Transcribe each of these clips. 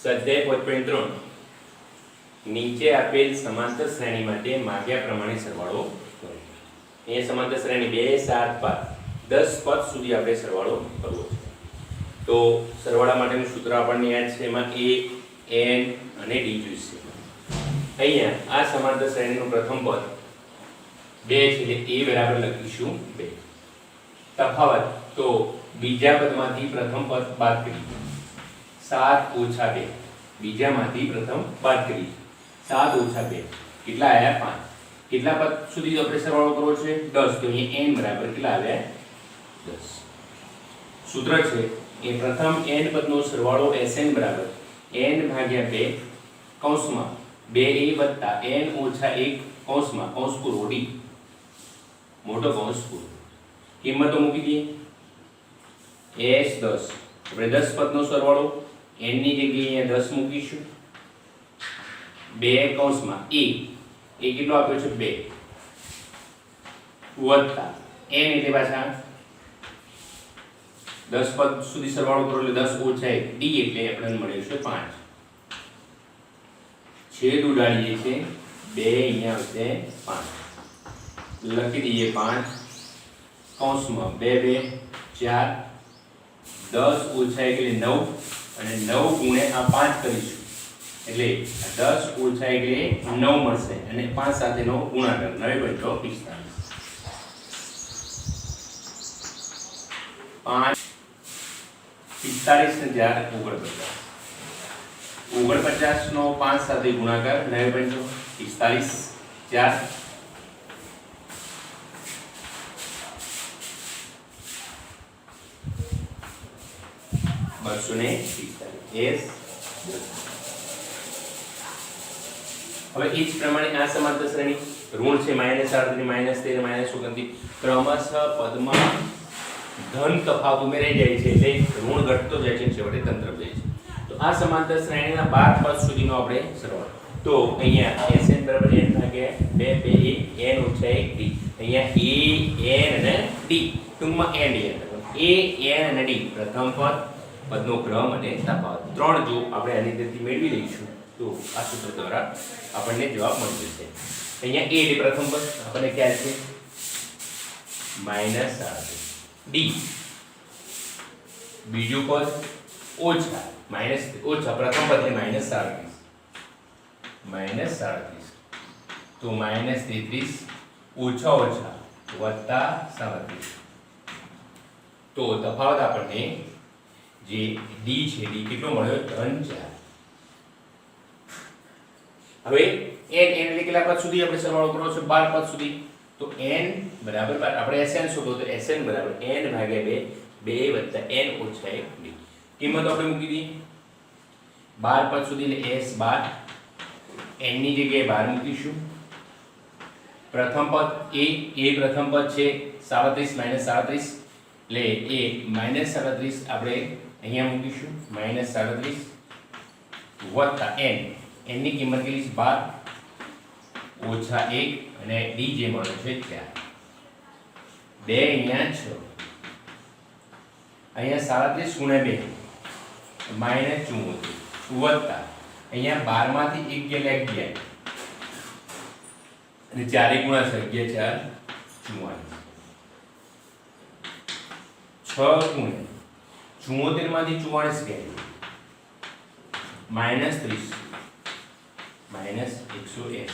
સ્વાધ્યાય 5.3 નીચે આપેલ સમાંતર શ્રેણી માટે માગ્યા પ્રમાણે સરવાળો કરો। અહીંયા સમાંતર શ્રેણી 2 7 5 10 પદ સુધી આપણે સરવાળો કરવો છે। તો સરવાળા માટેનું સૂત્ર આપણને યાદ છે, એમાં a n અને d જોઈશે। અહીંયા આ સમાંતર શ્રેણીનું પ્રથમ પદ 2 છે એટલે a બરાબર લખીશું 2। તફાવત તો બીજા પદમાંથી પ્રથમ પદ બાદ કરી 7 ઓછા 2, બીજામાંથી પ્રથમ બાદ કરી 7 ઓછા 2 કેટલા આવ્યા 5। કેટલા પદ સુધી આપણે સરવાળો કરવો છે 10, તો અહીં n બરાબર કેટલા આવ્યા 10। સૂત્ર છે એ પ્રથમ n પદનો સરવાળો Sn બરાબર n ભાગ્યા 2 કૌંસમાં 2a વત્તા n ઓછા 1 કૌંસમાં કૌંસ પૂરો d મોટો કૌંસ પૂરો। કિંમતો મૂકી દઈએ। s 10 આપણે 10 પદનો સરવાળો n ની જગ્યાએ 10 મૂકીશું। 2 કૌંસમાં a કેટલો આપ્યો છે 2 વત્તા n એટલે પાછા 10 પદ સુધી સરવાળો કરો એટલે 10 ઓછા 1 d એટલે આપણને મળે છે 5। છેદ ઉડાડીએ છે 2 અહીંયા આવશે 5 લખી દઈએ 5 કૌંસમાં 2 2 4 10 ઓછા 1 એટલે 9 અને 9 ગુણ્યા આ 5 કરીશું એટલે 10 ઓછા 1 એટલે 9 મળશે અને 5 સાથેનો ગુણાકાર 9 × 45 5 45 ને 4 49 નો 5 સાથે ગુણાકાર 9 × 45 4 245 હવે એ જ પ્રમાણે આ સમાંતર શ્રેણી ઋણ છે -38 -13 -29 ક્રમશઃ પદમાં ધન તફાવત ઉમેરાઈ જાય છે એટલે ઋણ ઘટતો જાય છે, છેવટે ધન તરફ જાય છે। તો આ સમાંતર શ્રેણીના 12 પદ સુધીનો આપણે સરવાળો તો અહીંયા Sn બરાબર n ભાગ્યા 2 2 a n ઓછા 1 d અહીંયા a n અને d ટૂંકમાં n d a n અને d પ્રથમ પદ પદનો ક્રમ અને તફાવત 3 જો આપણે આની અંદરથી મેળવી લઈશું તો આ સૂત્ર દ્વારા આપણને જવાબ મળી જશે। અહીંયા a એટલે પ્રથમ પદ આપણને ખ્યાલ છે -7 d બીજું પદ ઓછા પ્રથમ પદ એટલે -37 તો -33 ઓછા ઓછા વત્તા 37 તો તફાવત આપણને જે d છે d કેટલો મળ્યો ધન 4। હવે n એટલે કેટલા પદ સુધી આપણે સરવાળો કરવો છે 12 પદ સુધી તો n બરાબર 12 આપણે Sn શોધો તો Sn બરાબર n ભાગ્યા 2 વત્તા n ઓછા 1 d કિંમત આપણે મૂકી દઈએ 12 પદ સુધી એટલે s 12 n ની જગ્યાએ 12 મૂકીશું। પ્રથમ પદ a પ્રથમ પદ છે 37 37 એટલે a -37 આપણે અહીંયા મૂકીશું -37 વત્તા n ની કિંમત કેટલી છે 12 ઓછા 1 અને d જે મળે છે 4 2 અહીંયા 6 અહીંયા 37 ગુણ્યા 2 -74 વત્તા અહીંયા 12 માંથી 1 ગયેલા 11 અને 4 ગુણ્યા 11 44 6 ગુણ્યા 74 માંથી 44 ગયા -30 -180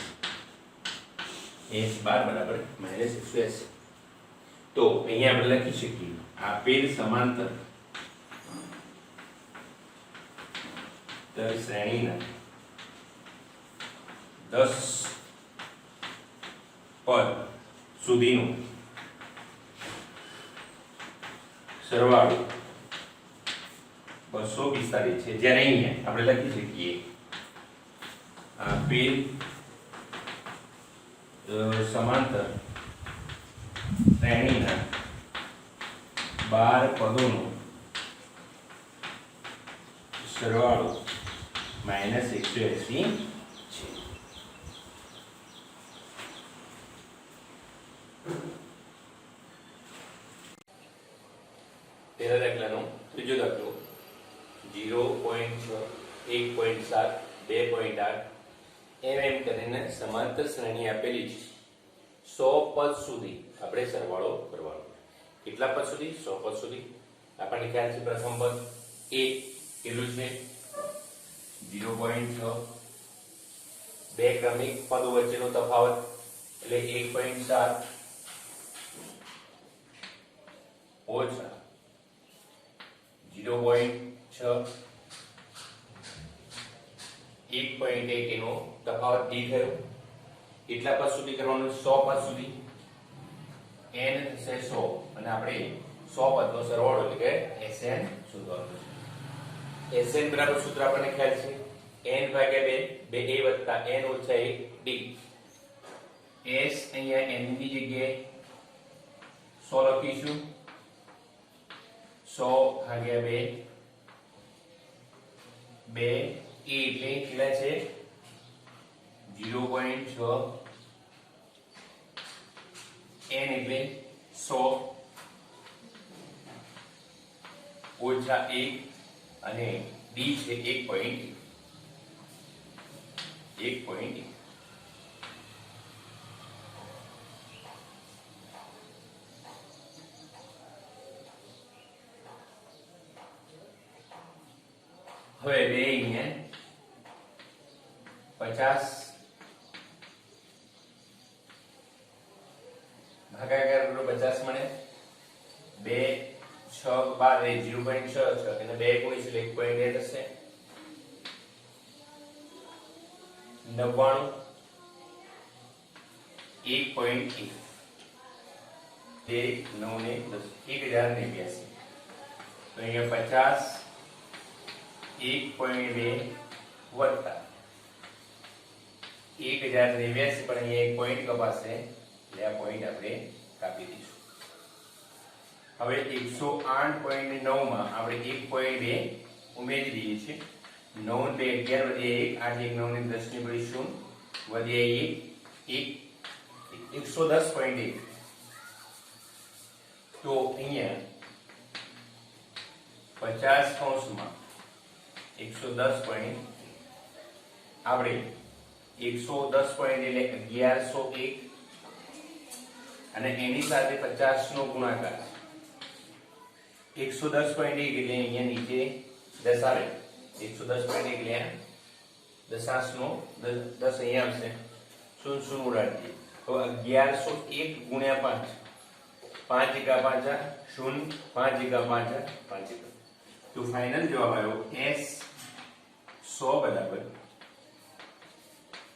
s 12 બરાબર -180 તો અહીંયા આપણે લખી શકીએ આપેલ સમાંતર શ્રેણીના 10 પદ સુધીનો સરવાળો 245 છે, જ્યારે અહીંયા આપણે લખી શકીએ આપેલ સમાંતર શ્રેણીના 12 પદોનો સરવાળો -180 છે। પહેલા દાખલાનો ત્રીજો દાખલો 0.6 1.7 2.8 એમ કરીને સમાંતર શ્રેણી આપેલી છે 100 પદ સુધી આપણે સરવાળો કરવાનો. કેટલા પદ સુધી? 100 પદ સુધી. આપણને ખ્યાલ છે પ્રથમ પદ a કેટલું છે 0.6. બે ક્રમિક પદો વચ્ચેનો તફાવત એટલે 1.7 ઓછા 0.6 1.1 એનો તફાવત d થયો. કેટલા પદ સુધી કરવાનું? 100 પદ સુધી. n થશે 100 અને આપણે 100 પદનો સરવાળો એટલે કે Sn શોધવાનો છે. Sn બરાબર સૂત્ર આપણને ખ્યાલ છે n ભાગ્યા 2 2a વત્તા n ઓછા 1 d. s અહીંયા n ની જગ્યાએ 100 લખીશું. 100 ભાગ્યા 2 2 a એટલે કેટલા છે 0.6 n એટલે 100 ઓછા 1 અને d છે 1.1. હવે બે અહીંયા 50 ભાગાકાર કરો 50 મળે 2 6 12 0.6 અને 2 ગુણ્યા 1.8 થશે 99 1.1 તે 9 ને 10 1089. તો અહીંયા 50 1.2 વત્તા 1089 પણ અહીંયા એક પોઈન્ટ કપાશે એટલે આ પોઈન્ટ આપણે કાપી દઈશું. હવે 108.9 માં આપણે 1.2 ઉમેરી દઈએ છીએ. 9 2 11 વધ્યા 1 8 1 9 ને 10 ની પડીશું વધ્યા 1 110.1. તો અહીંયા 50 કૌંસમાં 110 પોઈન્ટ આપણે 110 પોઈન્ટ એટલે 1101 અને એની સાથે 50 નો ગુણાકાર 110 પોઈન્ટ એટલે અહીંયા નીચે 10 આવે 110 પોઈન્ટ એટલે દશાંશ નો 10 અહીંયા આવશે 0 ઉડાડીએ તો 1101 ગુણ્યા 5 5 એકા 5 0 5 એકા 5 5 એકા. તો ફાઇનલ જવાબ આવ્યો S 100 બરાબર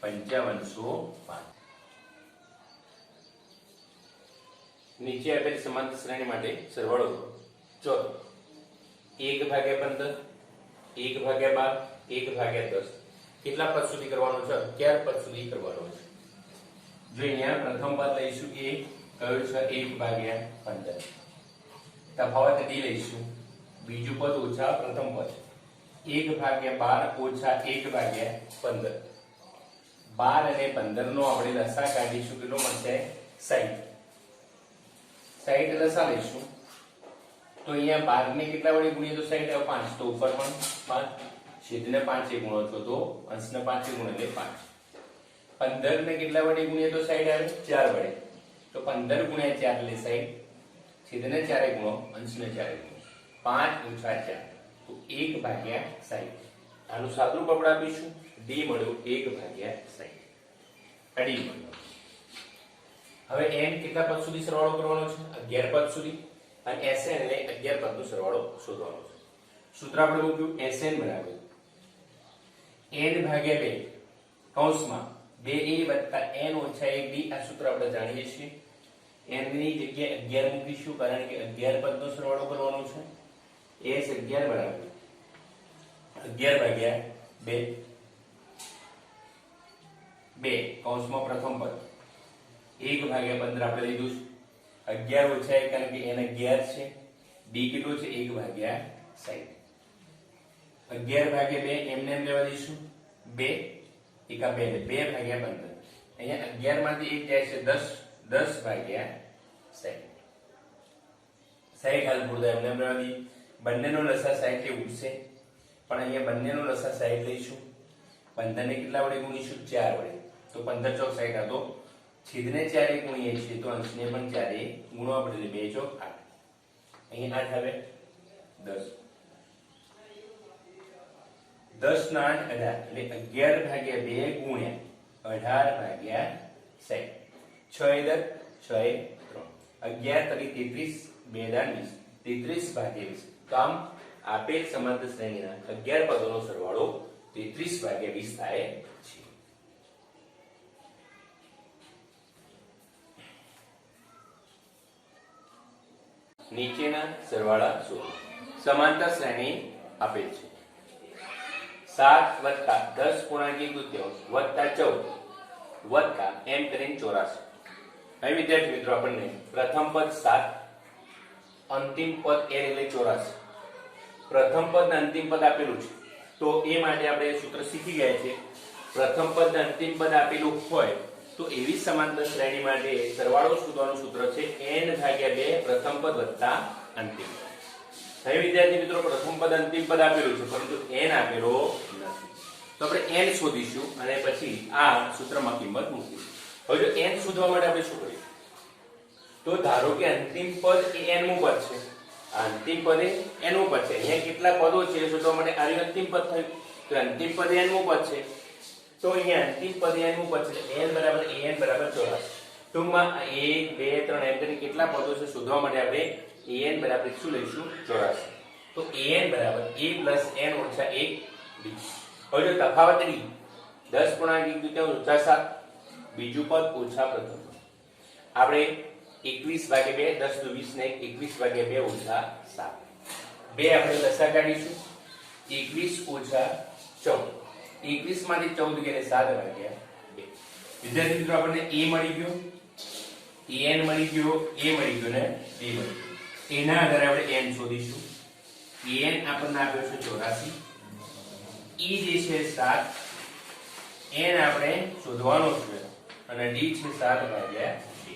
5505. નીચે આપેલ સમાંતર શ્રેણી માટે સરવાળો કરો. ચોથો 1 ભાગ્યા 15 1 ભાગ્યા 12 1 ભાગ્યા 10 કેટલા પદ સુધી કરવાનો છે? 11 પદ સુધી કરવાનો છે. જો અહીંયા પ્રથમ પદ લઈશું એ કયું છે 1 ભાગ્યા 15 તફાવત d લઈશું. બીજું પદ ઓછા પ્રથમ પદ 1 ભાગ્યા 12 ઓછા 1 ભાગ્યા 15 12 અને 15 નો આપણે લસા કાઢીશું. કેટલો મળશે 60 60 લસા લઈશું તો અહીંયા 12 ને કેટલા વડે ગુણીએ તો 60 આવે 5 તો ઉપર પણ 5 છેદને 5 એ ગુણો છો તો અંશને 5 એ ગુણો એટલે 5 15 ને કેટલા વડે ગુણીએ તો 60 આવે 4 વડે તો 15 ગુણ્યા 4 એટલે 60 છેદને 4 એ ગુણો અંશને 4 એ ગુણો 5 ઓછા 4 તો 1 ભાગ્યા 60. આનું સાદુરૂપ આપણે આપીશું d મળ્યું 1 ભાગ્યા 60 d મળ્યું. હવે n કેટલા પદ સુધી સરવાળો કરવાનો છે? 11 પદ સુધી અને Sn એટલે 11 પદનો સરવાળો શોધવાનો છે. સૂત્ર આપણે મૂક્યું Sn બરાબર n ભાગ્યા 2 કૌંસમાં 2a n ઓછા 1d. આ સૂત્ર આપણે જાણીએ છીએ. n ની જગ્યાએ 11 મૂકીશું કારણ કે 11 પદનો સરવાળો કરવાનો છે. s 11 બરાબર 11 ભાગ્યા 2 2 કૌંસમાં પ્રથમ પદ 1 ભાગ્યા 15 આપણે લીધું છે 11 ઓછા 1 કારણ કે n 11 છે. d કેટલો છે 1 ભાગ્યા 60 11 ભાગ્યા 2 એમને એમ લેવા દઈશું 2 એકા 2 ને 2 ભાગ્યા 15 અહીંયા 11 માંથી 1 જાય છે 10 10 ભાગ્યા 60 60 હાલ પૂરતા એમને એમ લેવા દઈએ. બંનેનો લસા 60 એ ઉડશે પણ અહીંયા બંનેનો લસા 60 લઈશું. 15 ને કેટલા વડે ગુણીશું? 4 વડે. તો 15 ચોક 60 આ તો છેદને 4 એ ગુણીએ છીએ તો અંશને પણ 4 એ ગુણવા પડે. 2 ચોક 8. અહીંયા 8 આવે 10. 10 ના 8 18 એટલે 11 ભાગ્યા 2 ગુણ્યા 18 ભાગ્યા 60. 6 એ 10 6 એ 3 11 તરી 33 2 દાન 20 33 ભાગ્યા 20. તો આમ આપેલ સમાંતર શ્રેણીના 11 પદોનો સરવાળો 33 ભાગ્યા 20 થાય છે. નીચેના સરવાળા શોધો. સમાંતર શ્રેણી આપેલ છે 7 વત્તા 10 પૂર્ણાંકી તૃતીયાંશ વત્તા 14 વત્તા એમ કરીને 84. હવે વિદ્યાર્થી મિત્રો આપણને પ્રથમ પદ 7 અંતિમ પદ n એટલે 84. પ્રથમ પદ અને અંતિમ પદ આપેલું છે તો એ માટે આપણે સૂત્ર શીખી ગયા છે. પ્રથમ પદ અને અંતિમ પદ આપેલું હોય તો એવી સમાંતર શ્રેણી માટે સરવાળો શોધવાનું સૂત્ર છે n ભાગ્યા 2 પ્રથમ પદ વત્તા અંતિમ પદ. હવે વિદ્યાર્થી મિત્રો પ્રથમ પદ અંતિમ પદ આપેલું છે પરંતુ n આપેલો નથી તો આપણે n શોધીશું અને પછી આ સૂત્રમાં કિંમત મૂકીશું. હવે જો n શોધવા માટે આપણે શું કરીએ તો ધારો કે અંતિમ પદ એ n મું પદ છે. અંતિમ પદ એ n મું પદ છે. અહીંયા કેટલા પદો છે એ શોધવા માટે આ અંતિમ પદ થયું. તો અંતિમ પદ n મું પદ છે તો અહીંયા અંતિમ પદ n મું પદ છે n બરાબર an બરાબર 84. ટૂંકમાં 1 2 3 એમ કરીને કેટલા પદો છે શોધવા માટે આપણે an બરાબર શું લઈશું? 84. તો an બરાબર a n - 1 b. હવે જો તફાવત રી 10 પૂર્ણાંક ઓછા 7 બીજું પદ ઓછા પ્રથમ પદ. આપણે 21 ભાગ્યા 2 10 * 20 ને 21 ભાગ્યા 2 ઓછા 7 બે આપણે લસા કાઢીશું. 21 ઓછા 14 21 માંથી 14 ગયે 7 ભાગ્યા 2. વિદ્યાર્થી મિત્રો આપણને a મળી ગયો an મળી ગયો a મળી ગયો ને b મળી ગયો. એના આધારે આપણે n શોધીશું. n આપણને આપ્યો છે 84 e જે છે 7 n આપણે શોધવાનો છે અને d છે 7 ભાગ્યા 2.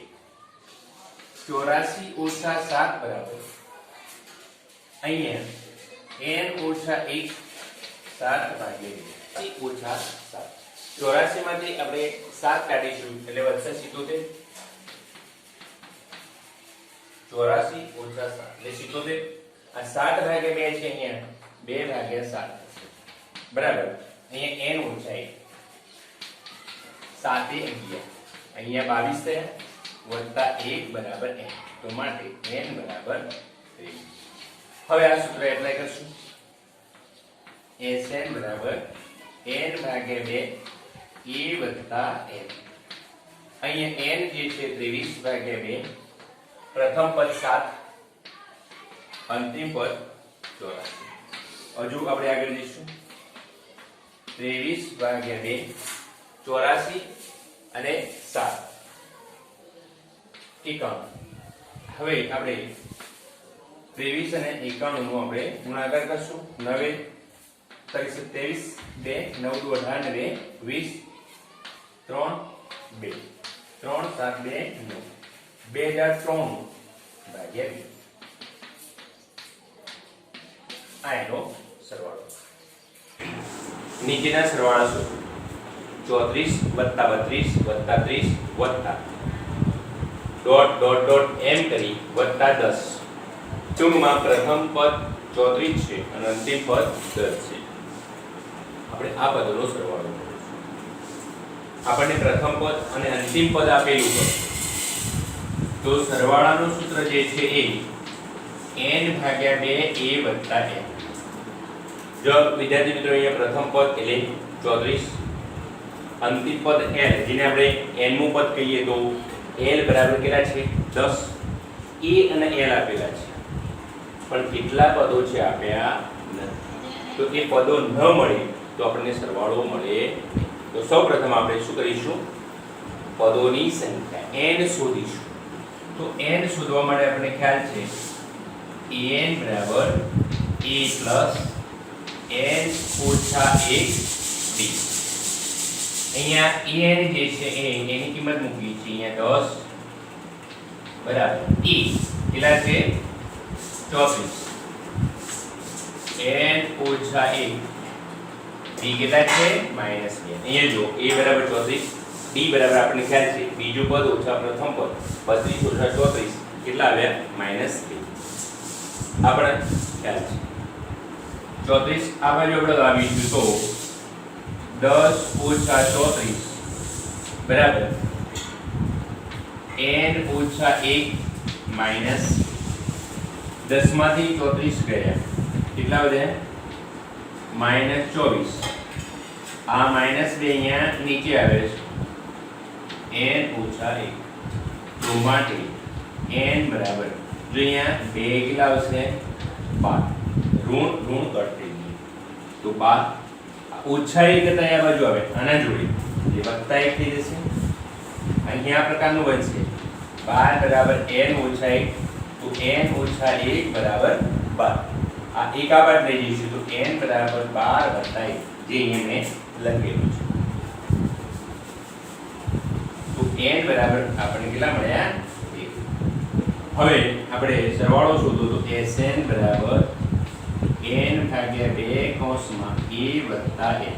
84 ઓછા 7 બરાબર અહીંયા n ઓછા 1 7 ભાગ્યા 2 ઓછા 7. 84 માંથી આપણે 7 કાઢીશું એટલે વધશે 77. 84 ઓછા 7 એટલે 77. આ 7 ભાગ્યા 2 છે અહીંયા 2 ભાગ્યા 7 બરાબર. અહીંયા n ઓછા 1 7 એ 11 અહીંયા 22 થયા વત્તા 1 બરાબર n. તો માટે n બરાબર 23. હવે આ સૂત્ર એપ્લાય કરશું. Sn બરાબર n ભાગ્યા 2 a વત્તા n. અહીંયા n જે છે 23 ભાગ્યા 2 પ્રથમ પદ 7 અંતિમ પદ 84. હજુ આપણે આગળ જઈશું. 23 ભાગ્યા 2 84 અને 7 51. હવે આપણે 23 અને 51 નો આપણે ગુણાકાર કરશું. 9 27 2 9 દુ 18 ને 20 3 2 3 7 2 9 2003 ભાગ્યા 2. આ એનો સરવાળો. નીચેના સરવાળા શું? 34 + 32 + 30 + ડોટ ડોટ ડોટ એમ કરી +10. ટૂંકમાં પ્રથમ પદ 34 છે અને અંતિમ પદ 10 છે. આપણે આ પદોનો સરવાળો કરીશું. આપણને પ્રથમ પદ અને અંતિમ પદ આપેલું હોય તો સરવાળાનું સૂત્ર જે છે એ n ભાગ્યા 2 a વત્તા n. જો વિદ્યાર્થી મિત્રો અહીંયા પ્રથમ પદ એટલે 34 અંતિમ પદ l જેને આપણે n મું પદ કહીએ તો l બરાબર કેટલા છે 10. a અને l આપેલા છે પણ કેટલા પદો છે આપ્યા નથી. તો એ પદો ન મળે તો આપણને સરવાળો મળે. તો સૌપ્રથમ આપણે શું કરીશું? પદોની સંખ્યા n શોધીશું. તો n શોધવા માટે આપણે ખ્યાલ છે n બરાબર a પ્લસ n ઓછા 1 b. અહીંયા n જે છે એની કિંમત મૂકવી છે અહીંયા 10 બરાબર e કેટલા છે 24. n ઓછા 1 b કેટલા છે -2 અહીંયા જો a બરાબર 34 d બરાબર આપણને ખ્યાલ છે બીજું પદ ઓછા પ્રથમ પદ 32 ઓછા 34 કેટલા આવ્યા -2 આપણે ખ્યાલ છે 34 આ બાજુ આપણે લાવીશું તો 10 ઓછા 34 બરાબર n ઓછા 1 માઈનસ 10 માંથી 34 ગયા કેટલા વધ્યા -24 આ -2 અહીંયા નીચે આવે છે n ઓછા 1 તો માટે n બરાબર જો અહીંયા 2 કેટલા આવશે 12 ઋણ કટ થઈ ગયું તો 12 ઓછા 1 કરતા આ બાજુ આવે આના જોડે એ વત્તા 1 થઈ જશે અહીંયા આ પ્રકારનું બનશે 12 બરાબર n ઓછા 1 તો n ઓછા 1 બરાબર 12 આ એક આ બાદ લઈ જઈશું તો n બરાબર 12 વત્તા 1 જે અહીંયા મેં લખેલું છે તો n બરાબર આપણને કેટલા મળ્યા 1 હવે આપણે સરવાળો શોધો તો Sn બરાબર n ભાગ્યા 2 કૌંસમાં a વત્તા n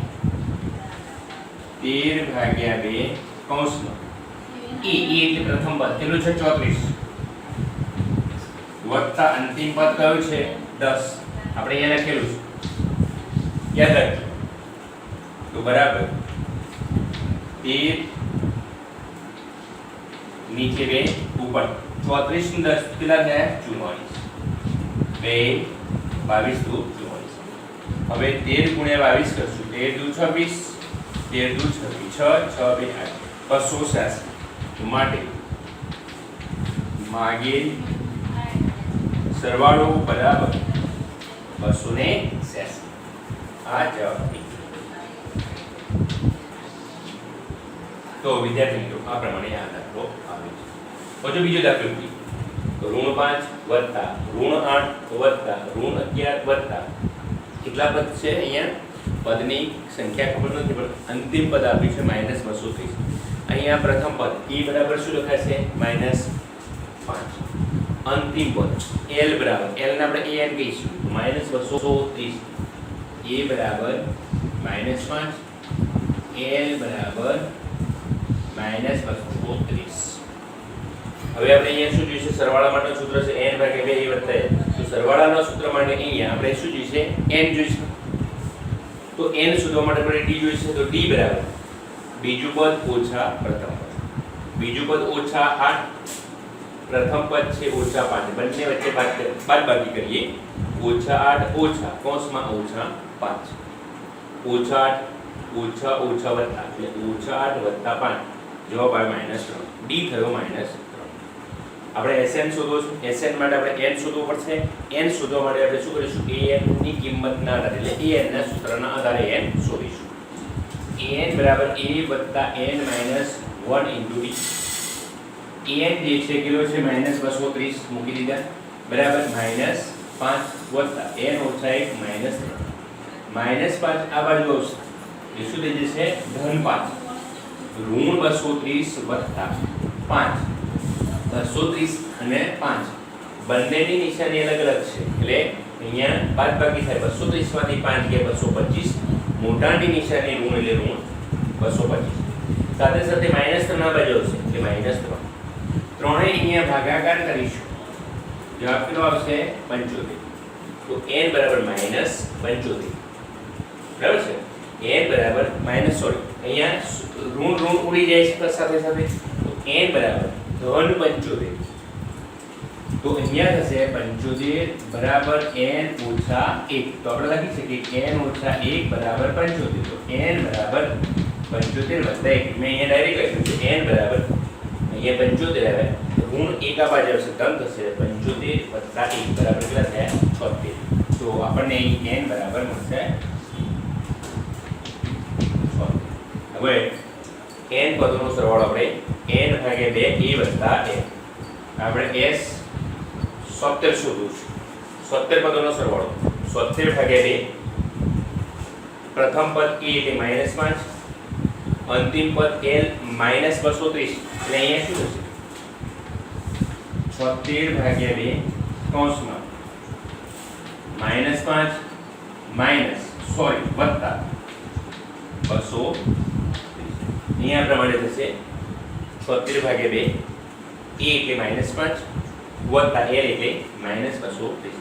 13 ભાગ્યા 2 કૌંસમાં e એટલે પ્રથમ પદ કેટલું છે 34 વત્તા અંતિમ પદ કયું છે 10 આપણે અહીંયા લખેલું છે યાદ રાખજો તો બરાબર 13 નીચે 2 ઉપર 34 ને 10 કેટલા થયા 44 2 22 દુ 44 હવે 13 ગુણ્યા 22 કરશું 13 દુ 26 13 દુ 26 6 6 2 8 286 માટે માગે સરવાળો બરાબર 286 આ જવાબ તો વિદ્યાર્થી મિત્રો આ પ્રમાણે આ દાખલો આવે છે પછી બીજો દાખલો તો -5 વત્તા -8 વત્તા -11 વત્તા કેટલા પદ છે અહીંયા પદની સંખ્યા ખબર નથી પણ અંતિમ પદ આપ્યું છે -230 અહીંયા પ્રથમ પદ e બરાબર શું લખાશે -5 અંતિમ પદ l બરાબર l ને આપણે an કહીશું -230 a બરાબર -5 l બરાબર -230 હવે આપણે અહીંયા શું જોઈશે સરવાળા માટેનું સૂત્ર છે n ભાગ્યા 2 a વત્તા l તો સરવાળાના સૂત્ર માટે અહીંયા આપણે શું જોઈશે n જોઈશે તો n શોધવા માટે આપણે d જોઈશે તો d બરાબર બીજું પદ ઓછા પ્રથમ પદ બીજું પદ ઓછા 8 પ્રથમ પદ છે ઓછા 5 બંને વચ્ચે બાદબાકી કરીએ ઓછા 8 ઓછા કૌંસમાં ઓછા 5 ઓછા 8 ઓછા ઓછા વત્તા એટલે ઓછા 8 વત્તા 5 જવાબ આવે -3 d થયો -3 આપણે Sn શોધવો છે Sn માટે આપણે n શોધવો પડશે n શોધવા માટે આપણે શું કરીશું an ની કિંમતના આધારે એટલે an ના સૂત્રના આધારે n શોધીશું an બરાબર a વત્તા n minus 1 into d an જે છે કિલો છે -230 મૂકી દીધા બરાબર -5 વત્તા n ઓછા 1 -3 -5 આ બાજુ આવશે એ શું થઈ જશે -5 ઋણ 230 વત્તા 5 230 અને 5 બંનેની નિશાની અલગ અલગ છે એટલે અહીંયા બાદબાકી થાય 230 માંથી 5 ગયા 225 મોટાની નિશાની ઋણ એટલે ઋણ 225 સાથે સાથે -3 ના બાજુ આવશે એટલે -3 ત્રણેય અહીંયા ભાગાકાર કરીશું જવાબ કેટલો આવશે 75 તો n બરાબર -75 બરાબર છે n બરાબર અહીંયા ઋણ ઉડી જાય છે સાથે સાથે તો n બરાબર ધન 75 તો અહીંયા થશે 75 બરાબર n ઓછા 1 તો આપણે લખી શકીએ n ઓછા 1 બરાબર 75 તો n બરાબર 75 વત્તા 1 મેં અહીંયા ડાયરેક્ટ લખ્યું છે n બરાબર અહીંયા 75 આવે ઋણ 1 આ બાજુ આવશે ધન થશે 75 વત્તા 1 બરાબર કેટલા થયા 76 તો આપણને અહીં n બરાબર મળશે 76 હવે n પદોનો સરવાળો આપણે n ભાગ્યા 2 a વત્તા n આપણે s 70 શોધવું છે 70 પદોનો સરવાળો 70 ભાગ્યા 2 પ્રથમ પદ a એટલે -5 અંતિમ પદ l -230 એટલે અહીંયા શું થશે 76 ભાગ્યા 2 કૌંસમાં -5 વત્તા 230 અહીંયા પ્રમાણે થશે 76 ભાગ્યા 2 a એટલે -5 વત્તા l એટલે -230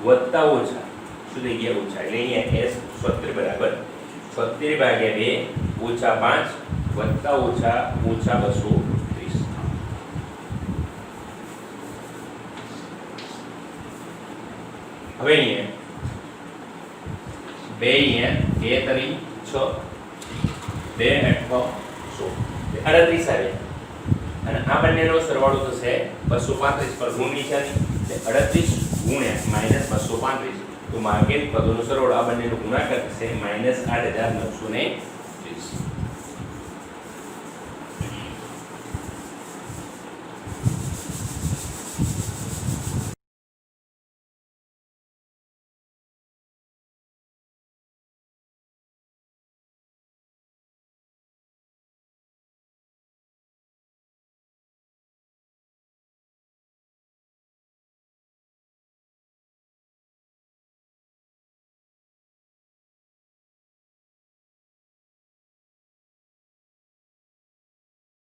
વત્તા ઓછા શું થઈ ગયા ઓછા એટલે અહીંયા s 76 બરાબર 76 ભાગ્યા 2 ઓછા 5 વત્તા ઓછા ઓછા 230 હવે અહીંયા 2 અહીંયા 2 તરી 6 2 8 16 38 આવે અને આ બંનેનો સરવાળો થશે 235 પર ગુણ નિશાની એટલે 38 ગુણ્યા -235 તો માર્કેટ પદોનો સરવાળો આ બંનેનો ગુણાકાર થશે -8930